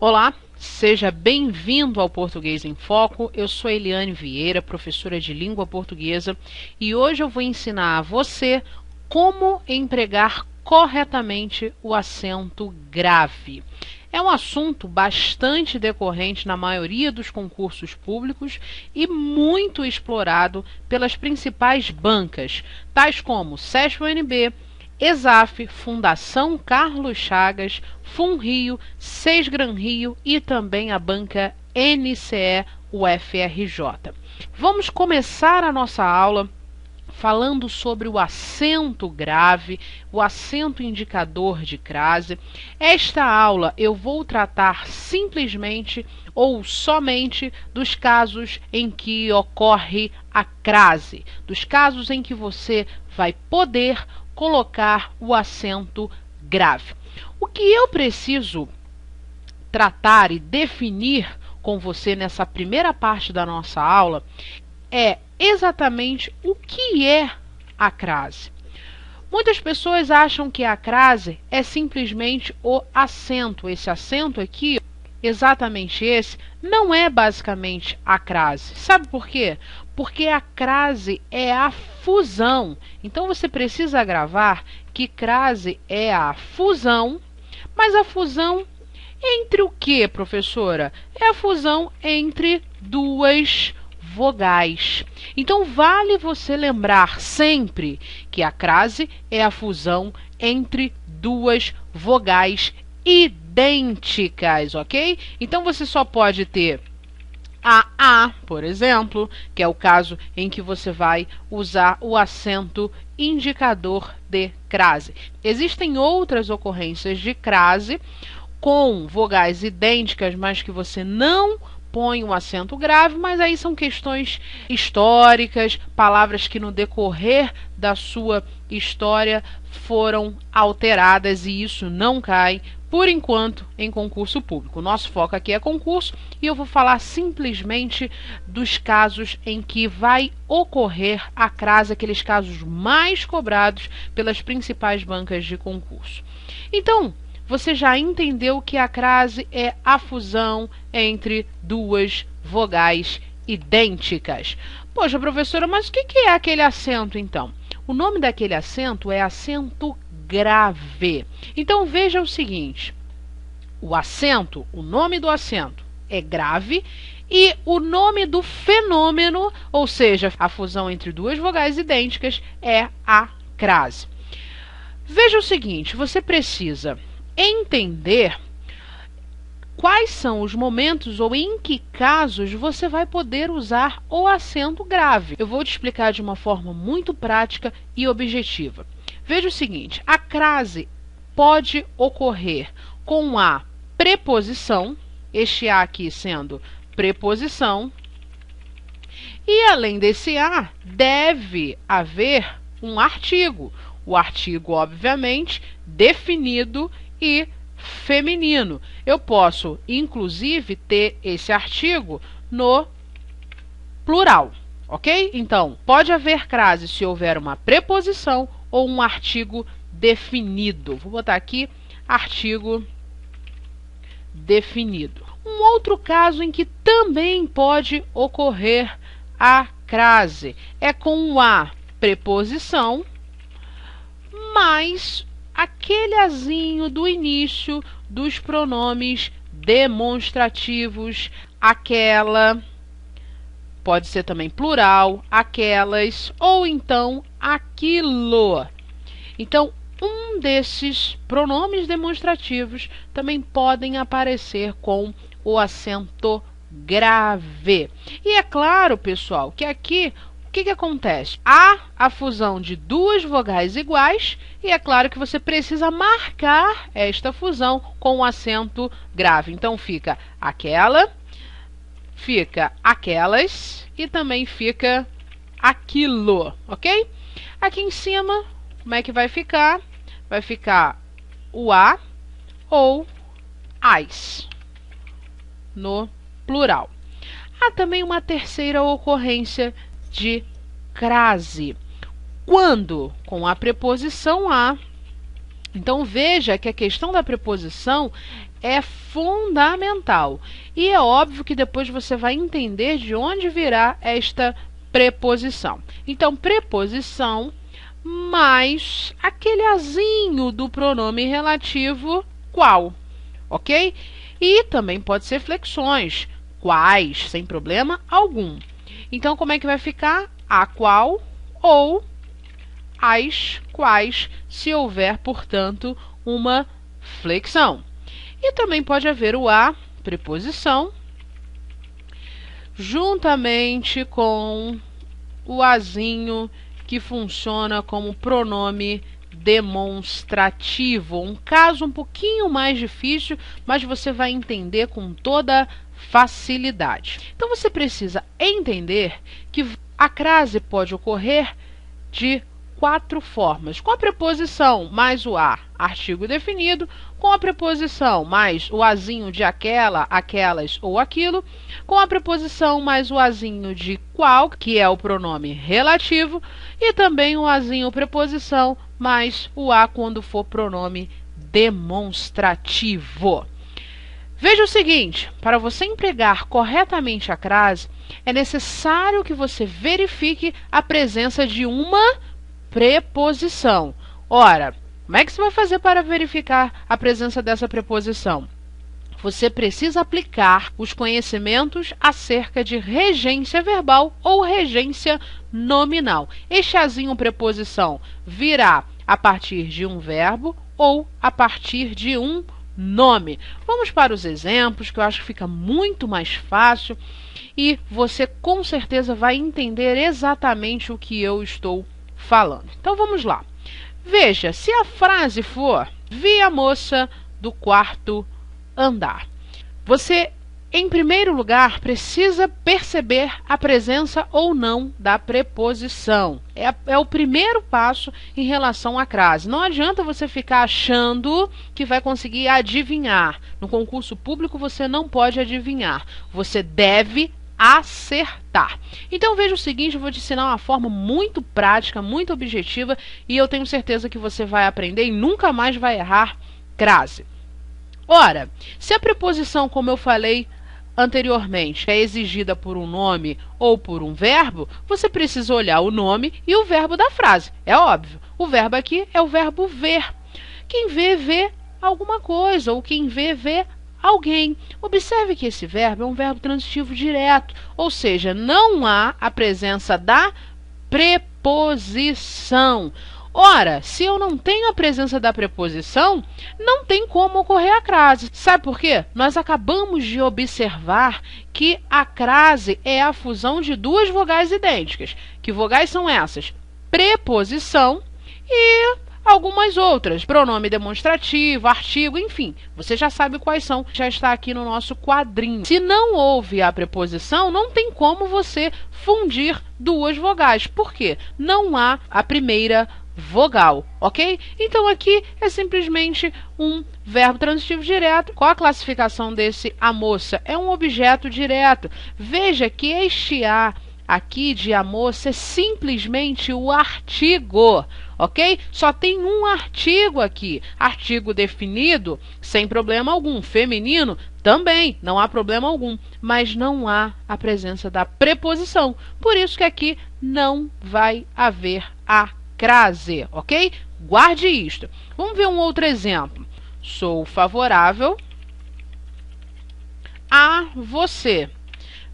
Olá, seja bem-vindo ao Português em Foco. Eu sou Eliane Vieira, professora de língua portuguesa, e hoje eu vou ensinar a você como empregar corretamente o acento grave. É um assunto bastante decorrente na maioria dos concursos públicos e muito explorado pelas principais bancas, tais como SESC-UNB, ESAF, Fundação Carlos Chagas, FUNRIO, SESGRAN Rio e também a banca NCE-UFRJ. Vamos começar a nossa aula falando sobre o acento grave, o acento indicador de crase. Esta aula eu vou tratar simplesmente ou somente dos casos em que ocorre a crase, dos casos em que você vai poder colocar o acento grave. O que eu preciso tratar e definir com você nessa primeira parte da nossa aula é exatamente o que é a crase. Muitas pessoas acham que a crase é simplesmente o acento. Esse acento aqui, exatamente esse, não é basicamente a crase. Sabe por quê? Porque a crase é a fusão. Então você precisa gravar que crase é a fusão, mas a fusão entre o que, professora? É a fusão entre duas vogais. Então vale você lembrar sempre que a crase é a fusão entre duas vogais idênticas, ok? Então você só pode ter a, por exemplo, que é o caso em que você vai usar o acento indicador de crase. Existem outras ocorrências de crase com vogais idênticas, mas que você não põe um acento grave, mas aí são questões históricas, palavras que no decorrer da sua história foram alteradas e isso não cai, por enquanto, em concurso público. O nosso foco aqui é concurso e eu vou falar simplesmente dos casos em que vai ocorrer a crase, aqueles casos mais cobrados pelas principais bancas de concurso. Então, você já entendeu que a crase é a fusão entre duas vogais idênticas. Poxa, professora, mas o que é aquele acento, então? O nome daquele acento é acento grave. Então, veja o seguinte. O acento, o nome do acento é grave e o nome do fenômeno, ou seja, a fusão entre duas vogais idênticas, é a crase. Veja o seguinte, você precisa entender quais são os momentos ou em que casos você vai poder usar o acento grave. Eu vou te explicar de uma forma muito prática e objetiva. Veja o seguinte, a crase pode ocorrer com a preposição, este A aqui sendo preposição, e além desse A, deve haver um artigo. O artigo, obviamente, definido e feminino. Eu posso, inclusive, ter esse artigo no plural, ok? Então, pode haver crase se houver uma preposição ou um artigo definido. Vou botar aqui artigo definido. Um outro caso em que também pode ocorrer a crase é com a preposição mais aquele azinho do início dos pronomes demonstrativos, aquela, pode ser também plural, aquelas, ou então aquilo. Então, um desses pronomes demonstrativos também podem aparecer com o acento grave. E é claro, pessoal, que aqui o que acontece? Há a fusão de duas vogais iguais e é claro que você precisa marcar esta fusão com o acento grave. Então, fica aquela, fica aquelas e também fica aquilo, ok? Aqui em cima, como é que vai ficar? Vai ficar o a ou as, no plural. Há também uma terceira ocorrência de crase, quando com a preposição a Então veja que a questão da preposição é fundamental. E é óbvio que depois você vai entender de onde virá esta preposição. Então, preposição mais aquele azinho do pronome relativo qual, ok? E também pode ser flexões, quais, sem problema algum. Então, como é que vai ficar? A qual ou as quais, se houver, portanto, uma flexão. E também pode haver o a, preposição, juntamente com o azinho que funciona como pronome demonstrativo. Um caso um pouquinho mais difícil, mas você vai entender com toda facilidade. Então você precisa entender que a crase pode ocorrer de 4 formas. Com a preposição mais o a, artigo definido, com a preposição mais o azinho de aquela, aquelas ou aquilo, com a preposição mais o azinho de qual, que é o pronome relativo, e também o azinho preposição mais o a quando for pronome demonstrativo. Veja o seguinte, para você empregar corretamente a crase, é necessário que você verifique a presença de uma preposição. Ora, como é que você vai fazer para verificar a presença dessa preposição? Você precisa aplicar os conhecimentos acerca de regência verbal ou regência nominal. Este azinho preposição virá a partir de um verbo ou a partir de um nome. Vamos para os exemplos, que eu acho que fica muito mais fácil e você com certeza vai entender exatamente o que eu estou falando. Então vamos lá. Veja, se a frase for: vi a moça do quarto andar. Você, em primeiro lugar, precisa perceber a presença ou não da preposição. É o primeiro passo em relação à crase. Não adianta você ficar achando que vai conseguir adivinhar. No concurso público você não pode adivinhar. Você deve acertar. Então veja o seguinte, eu vou te ensinar uma forma muito prática, muito objetiva, e eu tenho certeza que você vai aprender e nunca mais vai errar crase. Ora, se a preposição, como eu falei anteriormente, é exigida por um nome ou por um verbo, você precisa olhar o nome e o verbo da frase. É óbvio. O verbo aqui é o verbo ver. Quem vê, vê alguma coisa, ou quem vê, vê alguém. Observe que esse verbo é um verbo transitivo direto, ou seja, não há a presença da preposição. Ora, se eu não tenho a presença da preposição, não tem como ocorrer a crase. Sabe por quê? Nós acabamos de observar que a crase é a fusão de duas vogais idênticas. Que vogais são essas? Preposição e algumas outras, pronome demonstrativo, artigo, enfim, você já sabe quais são, já está aqui no nosso quadrinho. Se não houve a preposição, não tem como você fundir duas vogais, por quê? Não há a primeira vogal, ok? Então aqui é simplesmente um verbo transitivo direto. Qual a classificação desse a moça? É um objeto direto. Veja que este a aqui de a moça é simplesmente o artigo, ok? Só tem um artigo aqui, artigo definido, sem problema algum. Feminino também, não há problema algum, mas não há a presença da preposição. Por isso que aqui não vai haver a crase, ok? Guarde isto. Vamos ver um outro exemplo. Sou favorável a você.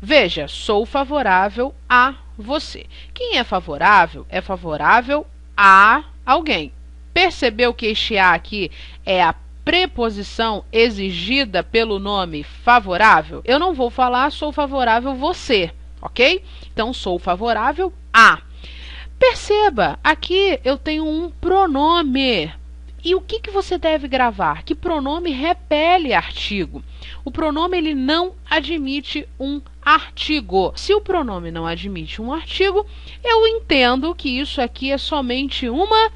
Veja, sou favorável a você. Quem é favorável a alguém. Percebeu que este a aqui é a preposição exigida pelo nome favorável? Eu não vou falar sou favorável você, ok? Então, sou favorável a. Perceba, aqui eu tenho um pronome. E o que você deve gravar? Que pronome repele artigo. O pronome ele não admite um artigo. Se o pronome não admite um artigo, eu entendo que isso aqui é somente uma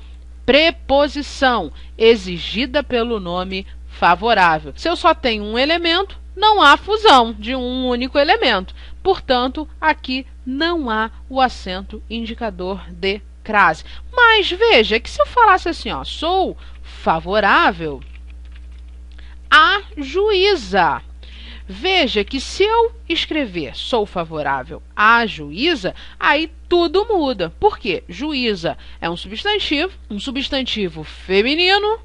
preposição exigida pelo nome favorável. Se eu só tenho um elemento, não há fusão de um único elemento. Portanto, aqui não há o acento indicador de crase. Mas veja que se eu falasse assim, ó, sou favorável à juíza. Veja que se eu escrever sou favorável à juíza, aí tudo muda. Por quê? Juíza é um substantivo feminino,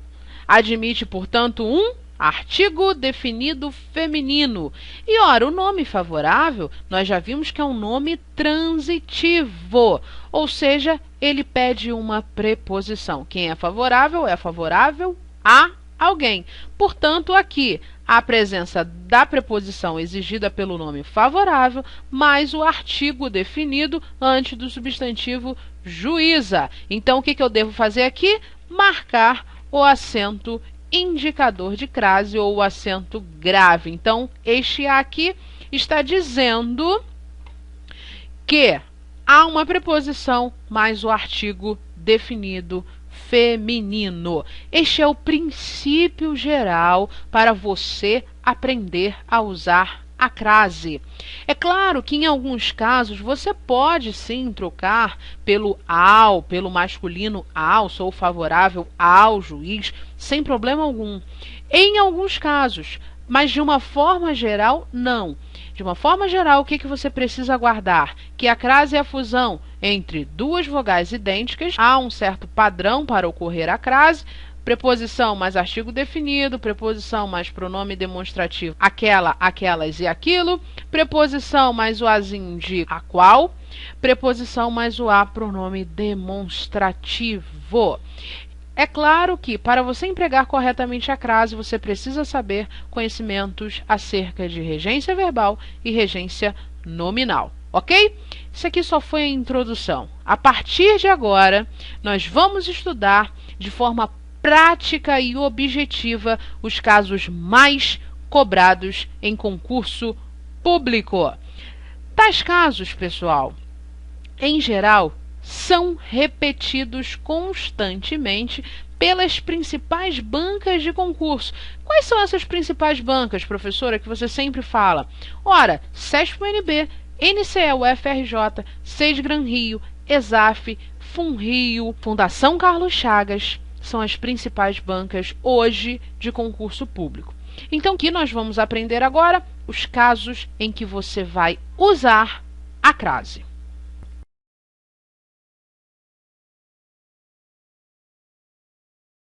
admite, portanto, um artigo definido feminino. E, ora, o nome favorável, nós já vimos que é um nome transitivo, ou seja, ele pede uma preposição. Quem é favorável a alguém. Portanto, aqui, a presença da preposição exigida pelo nome favorável, mais o artigo definido antes do substantivo juíza. Então, o que eu devo fazer aqui? Marcar o acento indicador de crase ou o acento grave. Então, este aqui está dizendo que há uma preposição mais o artigo definido feminino. Este é o princípio geral para você aprender a usar a crase. É claro que em alguns casos você pode sim trocar pelo masculino ao, sou favorável ao juiz, sem problema algum. Em alguns casos, mas de uma forma geral, não. De uma forma geral, o que você precisa guardar? Que a crase é a fusão entre duas vogais idênticas, há um certo padrão para ocorrer a crase, preposição mais artigo definido, preposição mais pronome demonstrativo, aquela, aquelas e aquilo, preposição mais o azinho de a qual, preposição mais o a, pronome demonstrativo. É claro que, para você empregar corretamente a crase, você precisa saber conhecimentos acerca de regência verbal e regência nominal, ok? Isso aqui só foi a introdução. A partir de agora, nós vamos estudar de forma prática e objetiva os casos mais cobrados em concurso público. Tais casos, pessoal, em geral, são repetidos constantemente pelas principais bancas de concurso. Quais são essas principais bancas, professora, que você sempre fala? Ora, CESP-UNB, NCE-UFRJ, SESGRAN Rio, ESAF, FUNRIO, Fundação Carlos Chagas, são as principais bancas hoje de concurso público. Então, aqui nós vamos aprender agora os casos em que você vai usar a crase.